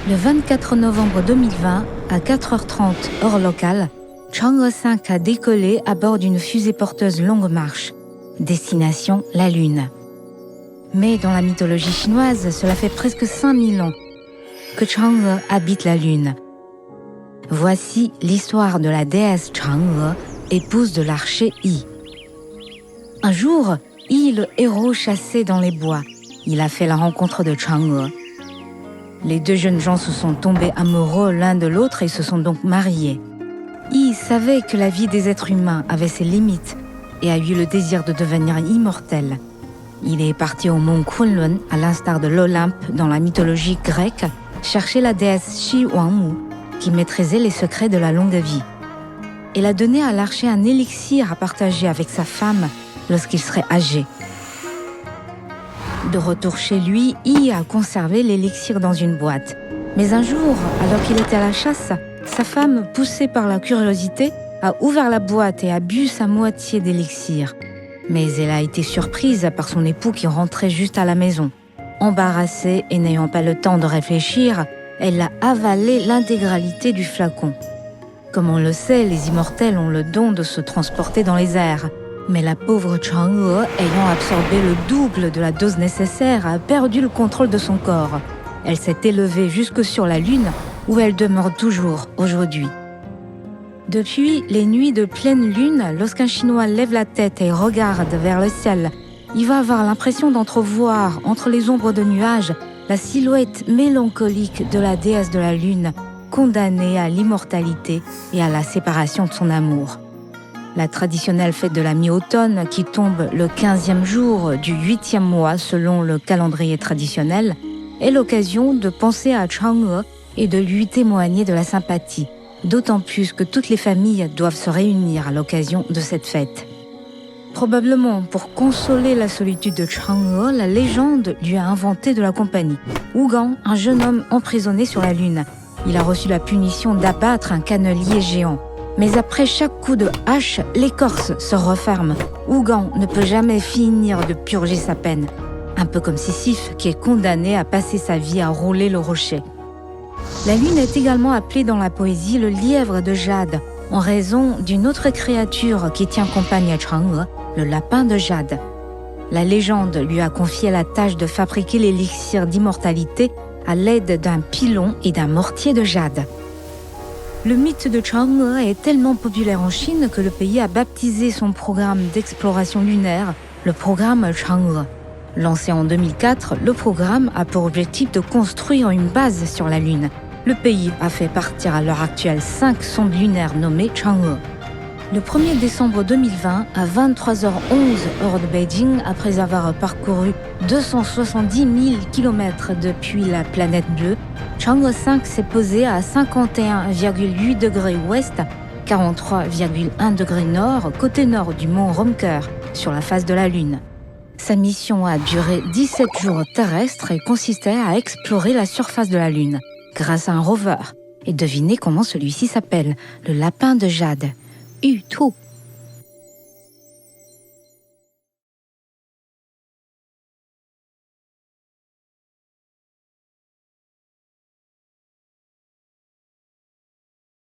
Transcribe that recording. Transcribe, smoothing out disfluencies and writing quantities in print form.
Le 24 novembre 2020, à 4h30 heure locale, Chang'e 5 a décollé à bord d'une fusée porteuse longue marche. Destination la Lune. Mais dans la mythologie chinoise, cela fait presque 5000 ans que Chang'e habite la Lune. Voici l'histoire de la déesse Chang'e, épouse de l'archer Yi. Un jour, Yi, le héros, chassait dans les bois. Il a fait la rencontre de Chang'e. Les deux jeunes gens se sont tombés amoureux l'un de l'autre et se sont donc mariés. Yi savait que la vie des êtres humains avait ses limites et a eu le désir de devenir immortel. Il est parti au mont Kunlun, à l'instar de l'Olympe dans la mythologie grecque, chercher la déesse Shi Wangmu, qui maîtrisait les secrets de la longue vie. Elle a donné à l'archer un élixir à partager avec sa femme lorsqu'il serait âgé. De retour chez lui, Yi a conservé l'élixir dans une boîte. Mais un jour, alors qu'il était à la chasse, sa femme, poussée par la curiosité, a ouvert la boîte et a bu sa moitié d'élixir. Mais elle a été surprise par son époux qui rentrait juste à la maison. Embarrassée et n'ayant pas le temps de réfléchir, elle a avalé l'intégralité du flacon. Comme on le sait, les immortels ont le don de se transporter dans les airs. Mais la pauvre Chang'e, ayant absorbé le double de la dose nécessaire, a perdu le contrôle de son corps. Elle s'est élevée jusque sur la Lune, où elle demeure toujours aujourd'hui. Depuis les nuits de pleine lune, lorsqu'un Chinois lève la tête et regarde vers le ciel, il va avoir l'impression d'entrevoir, entre les ombres de nuages, la silhouette mélancolique de la déesse de la Lune, condamnée à l'immortalité et à la séparation de son amour. La traditionnelle fête de la mi-automne, qui tombe le 15e jour du 8e mois selon le calendrier traditionnel, est l'occasion de penser à Chang'e et de lui témoigner de la sympathie, d'autant plus que toutes les familles doivent se réunir à l'occasion de cette fête. Probablement pour consoler la solitude de Chang'e, la légende lui a inventé de la compagnie. Wugang, un jeune homme emprisonné sur la Lune. Il a reçu la punition d'abattre un cannelier géant. Mais après chaque coup de hache, l'écorce se referme. Wugang ne peut jamais finir de purger sa peine. Un peu comme Sisyphe qui est condamné à passer sa vie à rouler le rocher. La Lune est également appelée dans la poésie le lièvre de jade, en raison d'une autre créature qui tient compagnie à Chang'e, le lapin de jade. La légende lui a confié la tâche de fabriquer l'élixir d'immortalité à l'aide d'un pilon et d'un mortier de jade. Le mythe de Chang'e est tellement populaire en Chine que le pays a baptisé son programme d'exploration lunaire le programme Chang'e. Lancé en 2004, le programme a pour objectif de construire une base sur la Lune. Le pays a fait partir à l'heure actuelle 5 sondes lunaires nommées Chang'e. Le 1er décembre 2020, à 23h11 heure de Beijing, après avoir parcouru 270 000 km depuis la planète bleue, Chang'e 5 s'est posé à 51,8 degrés ouest, 43,1 degrés nord, côté nord du mont Romker, sur la face de la Lune. Sa mission a duré 17 jours terrestres et consistait à explorer la surface de la Lune, grâce à un rover. Et devinez comment celui-ci s'appelle, le lapin de jade. Yutu.